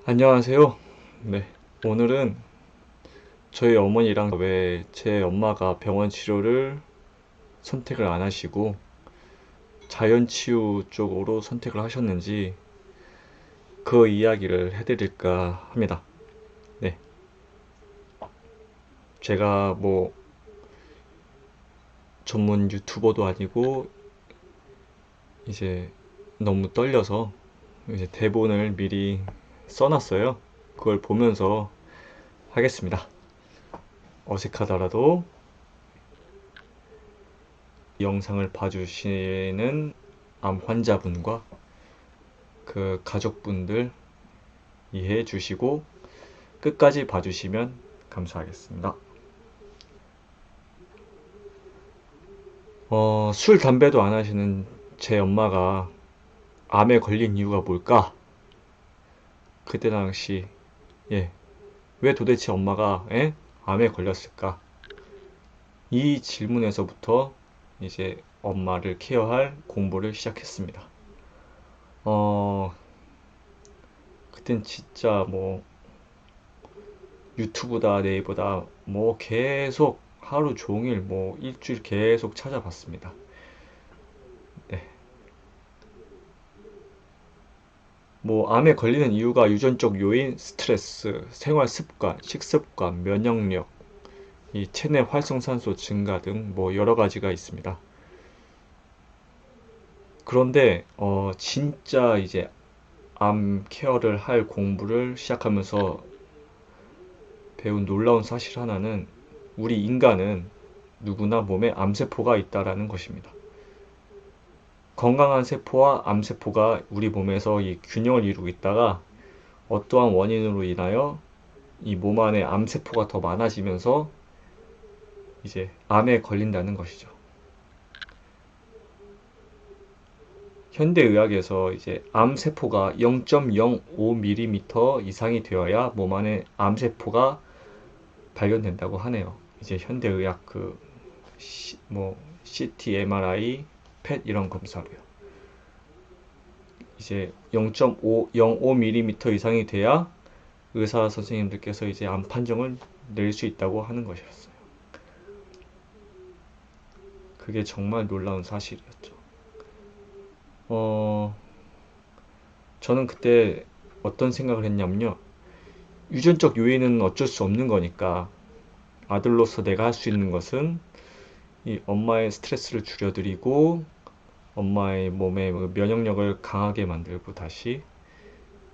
안녕하세요. 네, 오늘은 저희 어머니랑 왜 제 엄마가 병원 치료를 선택을 안 하시고 자연치유 쪽으로 선택을 하셨는지 그 이야기를 해드릴까 합니다. 네, 제가 뭐 전문 유튜버도 아니고 이제 너무 떨려서 이제 대본을 미리 써놨어요. 그걸 보면서 하겠습니다. 어색하더라도 영상을 봐주시는 암 환자분과 그 가족분들 이해해 주시고 끝까지 봐주시면 감사하겠습니다. 술, 담배도 안 하시는 제 엄마가 암에 걸린 이유가 뭘까? 그때 당시, 예, 왜 도대체 엄마가, 암에 걸렸을까? 이 질문에서부터 이제 엄마를 케어할 공부를 시작했습니다. 어, 그땐 진짜 뭐 유튜브다 네이버다 뭐 계속 하루 종일 뭐 일주일 계속 찾아봤습니다. 네. 뭐 암에 걸리는 이유가 유전적 요인, 스트레스, 생활 습관, 식습관, 면역력, 이 체내 활성산소 증가 등 뭐 여러 가지가 있습니다. 그런데 진짜 이제 암 케어를 할 공부를 시작하면서 배운 놀라운 사실 하나는 우리 인간은 누구나 몸에 암세포가 있다라는 것입니다. 건강한 세포와 암세포가 우리 몸에서 이 균형을 이루고 있다가 어떠한 원인으로 인하여 이 몸 안에 암세포가 더 많아지면서 이제 암에 걸린다는 것이죠. 현대의학에서 이제 암세포가 0.05mm 이상이 되어야 몸 안에 암세포가 발견된다고 하네요. 이제 현대의학 뭐 CT, MRI, 펫 이런 검사로요. 이제 0.05mm 이상이 돼야 의사 선생님들께서 이제 암 판정을 낼 수 있다고 하는 것이었어요. 그게 정말 놀라운 사실이었죠. 어, 저는 그때 어떤 생각을 했냐면요. 유전적 요인은 어쩔 수 없는 거니까 아들로서 내가 할 수 있는 것은 이 엄마의 스트레스를 줄여드리고 엄마의 몸의 면역력을 강하게 만들고 다시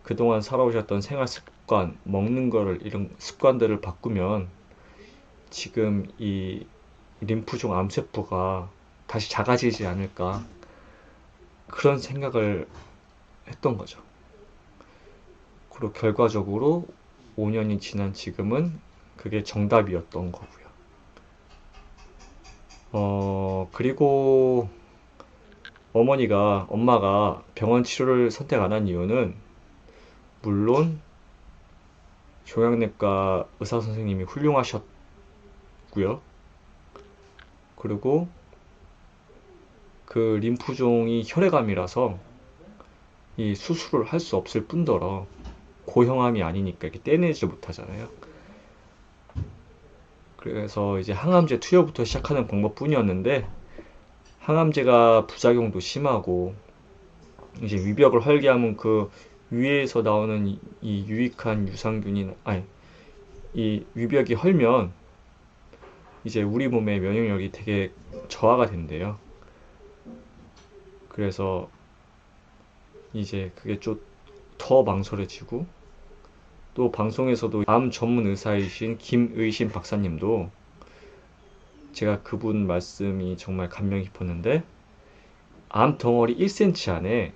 그동안 살아오셨던 생활 습관, 먹는 거를 이런 습관들을 바꾸면 지금 이 림프종 암세포가 다시 작아지지 않을까 그런 생각을 했던 거죠. 그리고 결과적으로 5년이 지난 지금은 그게 정답이었던 거고요. 그리고 엄마가 병원 치료를 선택 안 한 이유는 물론 종양내과 의사 선생님이 훌륭하셨고요. 그리고 그 림프종이 혈액암이라서 이 수술을 할 수 없을 뿐더러 고형암이 아니니까 이렇게 떼내지 못하잖아요. 그래서 이제 항암제 투여부터 시작하는 방법뿐이었는데 항암제가 부작용도 심하고 이제 위벽을 헐게 하면 그 위에서 나오는 이 유익한 유산균이 아니 이 위벽이 헐면 이제 우리 몸의 면역력이 되게 저하가 된대요. 그래서 이제 그게 좀 더 망설여지고 또 방송에서도 암 전문 의사이신 김의신 박사님도 제가 그분 말씀이 정말 감명 깊었는데 암 덩어리 1cm 안에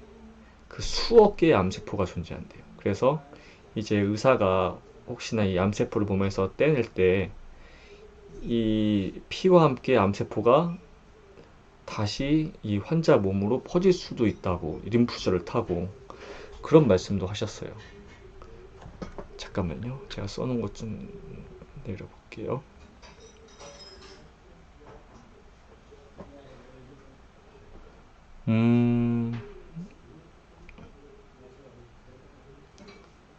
그 수억 개의 암세포가 존재한대요. 그래서 이제 의사가 혹시나 이 암세포를 몸에서 떼낼 때 이 피와 함께 암세포가 다시 이 환자 몸으로 퍼질 수도 있다고 림프절을 타고 그런 말씀도 하셨어요. 잠깐만요. 제가 써놓은 것 좀 내려볼게요. 음,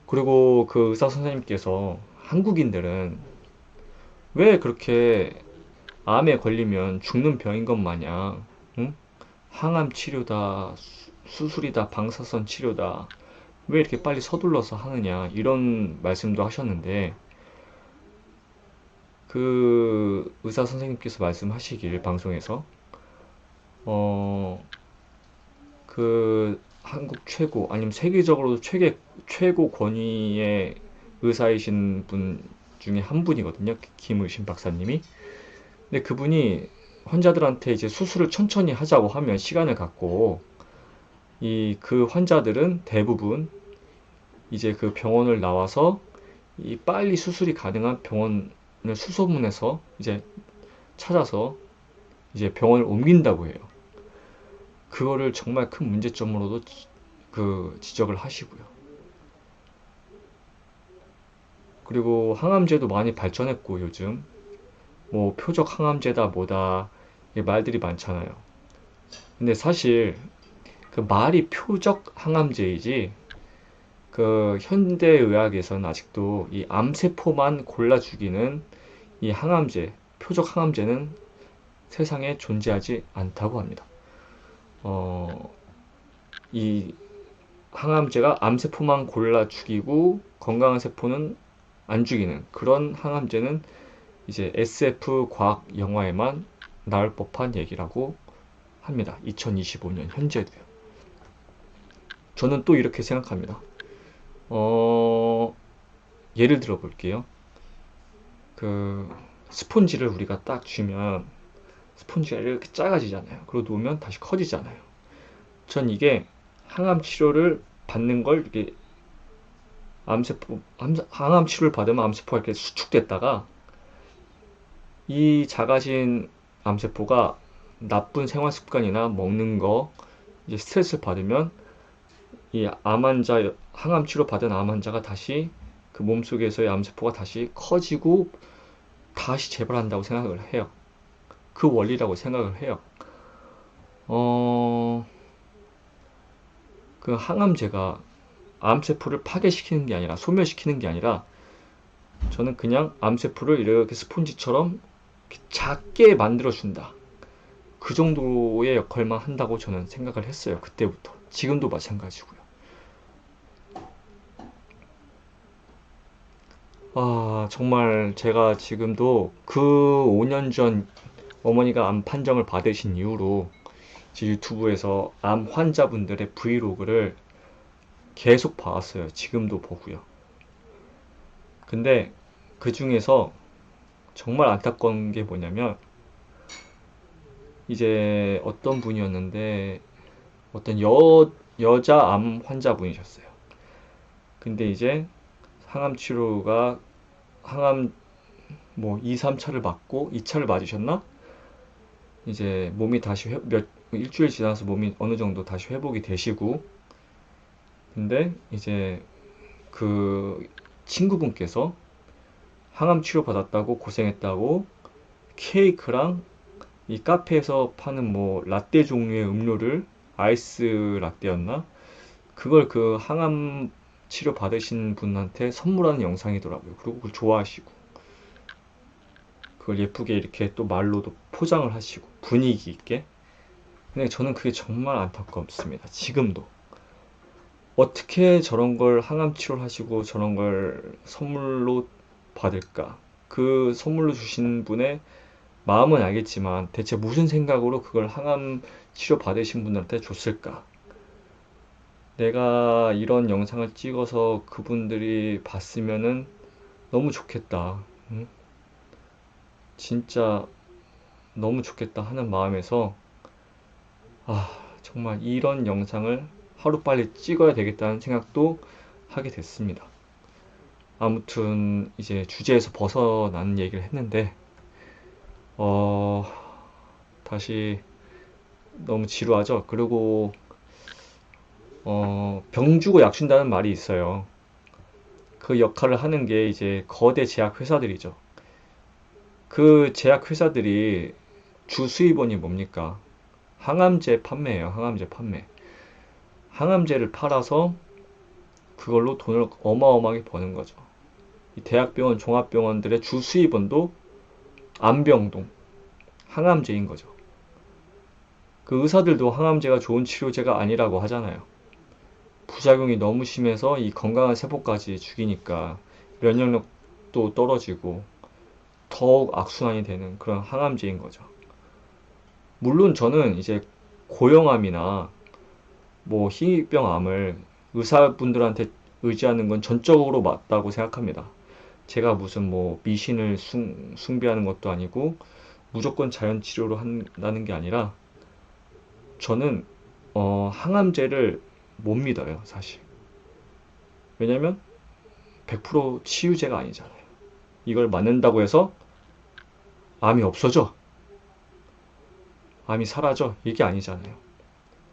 그리고 그 의사 선생님께서 한국인들은 왜 그렇게 암에 걸리면 죽는 병인 것 마냥, 응? 항암 치료다, 수술이다, 방사선 치료다, 왜 이렇게 빨리 서둘러서 하느냐, 이런 말씀도 하셨는데, 그 의사 선생님께서 말씀하시길, 방송에서, 어, 그 한국 최고, 아니면 세계적으로도 최고 권위의 의사이신 분 중에 한 분이거든요. 김의신 박사님이. 근데 그분이 환자들한테 이제 수술을 천천히 하자고 하면 시간을 갖고 그 환자들은 대부분 이제 그 병원을 나와서 이 빨리 수술이 가능한 병원을 수소문해서 이제 찾아서 이제 병원을 옮긴다고 해요. 그거를 정말 큰 문제점으로도 그 지적을 하시고요. 그리고 항암제도 많이 발전했고 요즘 뭐 표적 항암제다 뭐다 말들이 많잖아요. 근데 사실 그 말이 표적 항암제이지 그 현대의학에서는 아직도 이 암세포만 골라 죽이는 이 항암제, 표적 항암제는 세상에 존재하지 않다고 합니다. 어, 이 항암제가 암세포만 골라 죽이고 건강한 세포는 안 죽이는 그런 항암제는 이제 SF 과학 영화에만 나올 법한 얘기라고 합니다. 2025년 현재도요. 저는 또 이렇게 생각합니다. 어, 예를 들어 볼게요. 그 스폰지를 우리가 딱 쥐면 스폰지가 이렇게 작아지잖아요. 그리고 놓으면 다시 커지잖아요. 전 이게 항암 치료를 받는 걸 이렇게 항암 치료를 받으면 암세포가 이렇게 수축됐다가 이 작아진 암세포가 나쁜 생활 습관이나 먹는 거 이제 스트레스를 받으면 이 항암 치료 받은 암 환자가 다시 그 몸속에서의 암세포가 다시 커지고 다시 재발한다고 생각을 해요. 그 원리라고 생각을 해요. 어, 그 항암제가 암세포를 파괴시키는 게 아니라 소멸시키는 게 아니라 저는 그냥 암세포를 이렇게 스폰지처럼 작게 만들어준다. 그 정도의 역할만 한다고 저는 생각을 했어요. 그때부터. 지금도 마찬가지고요. 아, 정말 제가 지금도 그 5년 전 어머니가 암 판정을 받으신 이후로 이제 유튜브에서 암 환자분들의 브이로그를 계속 봐왔어요. 지금도 보고요. 근데 그 중에서 정말 안타까운 게 뭐냐면 이제 어떤 분이었는데 어떤 여자 암 환자분이셨어요. 근데 이제 항암 치료가 항암 뭐 2, 3차를 맞고 2차를 맞으셨나? 이제 몸이 다시 일주일 지나서 몸이 어느 정도 다시 회복이 되시고 근데 이제 그 친구분께서 항암 치료 받았다고 고생했다고 케이크랑 이 카페에서 파는 뭐 라떼 종류의 음료를 아이스 라떼였나? 그걸 그 항암 치료 받으신 분한테 선물하는 영상이더라고요. 그리고 그걸 좋아하시고 그걸 예쁘게 이렇게 또 말로도 포장을 하시고 분위기 있게. 근데 저는 그게 정말 안타깝습니다. 지금도. 어떻게 저런 걸 항암 치료를 하시고 저런 걸 선물로 받을까? 그 선물로 주신 분의 마음은 알겠지만 대체 무슨 생각으로 그걸 항암 치료 받으신 분한테 줬을까? 내가 이런 영상을 찍어서 그분들이 봤으면은 너무 좋겠다. 응? 진짜 너무 좋겠다 하는 마음에서 아, 정말 이런 영상을 하루빨리 찍어야 되겠다는 생각도 하게 됐습니다. 아무튼 이제 주제에서 벗어나는 얘기를 했는데 어, 다시 너무 지루하죠. 그리고 병 주고 약 준다는 말이 있어요. 그 역할을 하는 게 이제 거대 제약 회사들이죠. 그 제약 회사들이 주 수입원이 뭡니까? 항암제 판매예요. 항암제 판매. 항암제를 팔아서 그걸로 돈을 어마어마하게 버는 거죠. 이 대학병원, 종합병원들의 주 수입원도 암병동, 항암제인 거죠. 그 의사들도 항암제가 좋은 치료제가 아니라고 하잖아요. 부작용이 너무 심해서 이 건강한 세포까지 죽이니까 면역력도 떨어지고 더욱 악순환이 되는 그런 항암제인 거죠. 물론 저는 이제 고형암이나 뭐 희귀병암을 의사분들한테 의지하는 건 전적으로 맞다고 생각합니다. 제가 무슨 뭐 미신을 숭배하는 것도 아니고 무조건 자연 치료로 한다는 게 아니라 저는 항암제를 못 믿어요, 사실. 왜냐면 100% 치유제가 아니잖아요. 이걸 맞는다고 해서 암이 없어져, 암이 사라져, 이게 아니잖아요.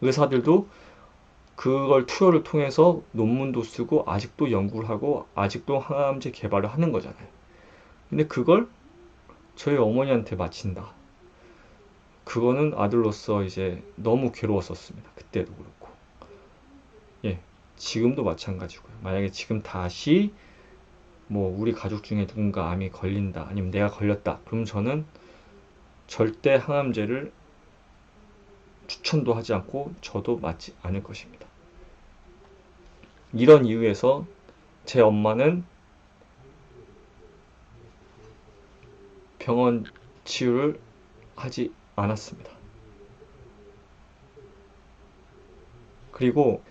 의사들도 그걸 투여를 통해서 논문도 쓰고 아직도 연구를 하고 아직도 항암제 개발을 하는 거잖아요. 근데 그걸 저희 어머니한테 바친다. 그거는 아들로서 이제 너무 괴로웠었습니다. 그때도 그렇고. 예, 지금도 마찬가지고요. 만약에 지금 다시 뭐 우리 가족 중에 누군가 암이 걸린다, 아니면 내가 걸렸다, 그럼 저는 절대 항암제를 추천도 하지 않고 저도 맞지 않을 것입니다. 이런 이유에서 제 엄마는 병원 치유를 하지 않았습니다. 그리고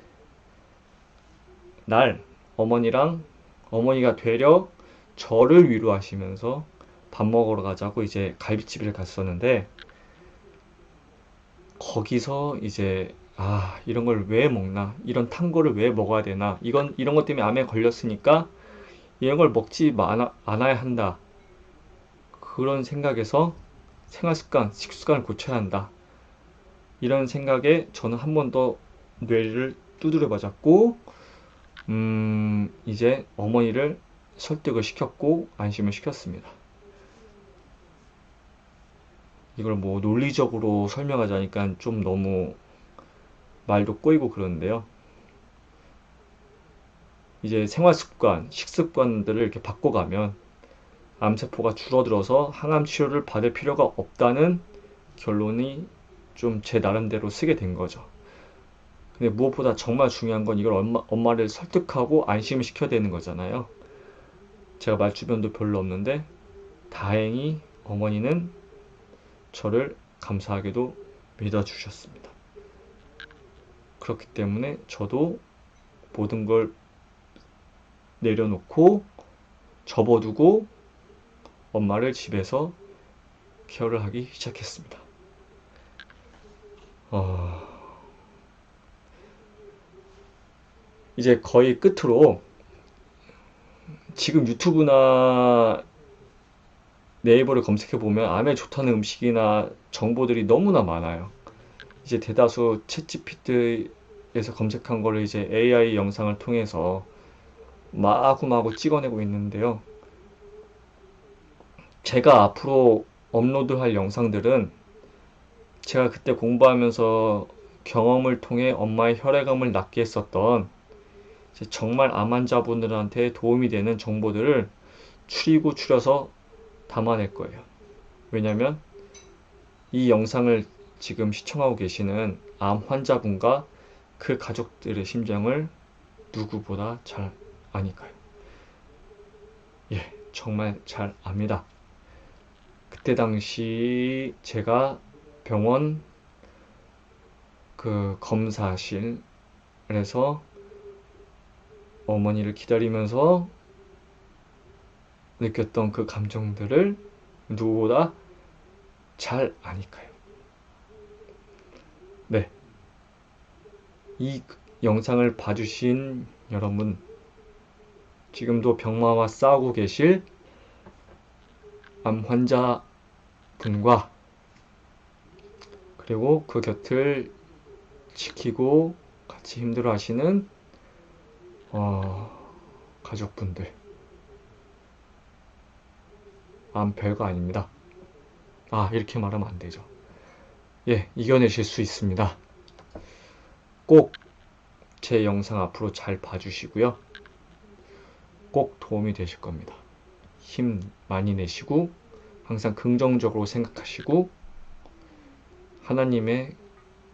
날 어머니가 되려 저를 위로하시면서 밥 먹으러 가자고 이제 갈비집을 갔었는데, 거기서 이제 이런 걸 왜 먹나, 이런 탄 거를 왜 먹어야 되나, 이런 것 때문에 암에 걸렸으니까 이런 걸 먹지 않아야 한다, 그런 생각에서 식습관을 고쳐야 한다, 이런 생각에 저는 한 번 더 뇌를 두드려 맞았고, 이제 어머니를 설득을 시켰고 안심을 시켰습니다. 이걸 뭐 논리적으로 설명하자니까 좀 너무 말도 꼬이고 그러는데요. 이제 식습관들을 이렇게 바꿔가면 암세포가 줄어들어서 항암 치료를 받을 필요가 없다는 결론이 좀 제 나름대로 쓰게 된 거죠. 근데 무엇보다 정말 중요한 건 이걸 엄마를 설득하고 안심을 시켜야 되는 거잖아요. 제가 말주변도 별로 없는데 다행히 어머니는 저를 감사하게도 믿어주셨습니다. 그렇기 때문에 저도 모든 걸 내려놓고 접어두고 엄마를 집에서 케어를 하기 시작했습니다. 이제 거의 끝으로, 지금 유튜브나 네이버를 검색해보면 암에 좋다는 음식이나 정보들이 너무나 많아요. 이제 대다수 챗GPT에서 검색한 거를 이제 AI 영상을 통해서 마구마구 찍어내고 있는데요. 제가 앞으로 업로드할 영상들은 제가 그때 공부하면서 경험을 통해 엄마의 혈액암을 낫게 했었던 정말 암 환자분들한테 도움이 되는 정보들을 추려서 담아낼 거예요. 왜냐면 이 영상을 지금 시청하고 계시는 암 환자분과 그 가족들의 심정을 누구보다 잘 아니까요. 예, 정말 잘 압니다. 그때 당시 제가 병원 그 검사실에서 어머니를 기다리면서 느꼈던 그 감정들을 누구보다 잘 아니까요. 네. 이 영상을 봐주신 여러분, 지금도 병마와 싸우고 계실 암 환자분과 그리고 그 곁을 지키고 같이 힘들어 하시는 가족분들, 암 별거 아닙니다. 이렇게 말하면 안 되죠. 예, 이겨내실 수 있습니다. 꼭 제 영상 앞으로 잘 봐주시고요. 꼭 도움이 되실 겁니다. 힘 많이 내시고 항상 긍정적으로 생각하시고 하나님의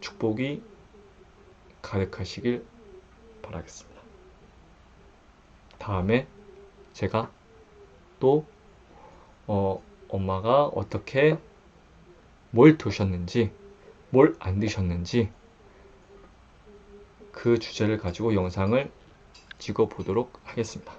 축복이 가득하시길 바라겠습니다. 다음에 제가 또 엄마가 어떻게 뭘 드셨는지 뭘 안 드셨는지 그 주제를 가지고 영상을 찍어 보도록 하겠습니다.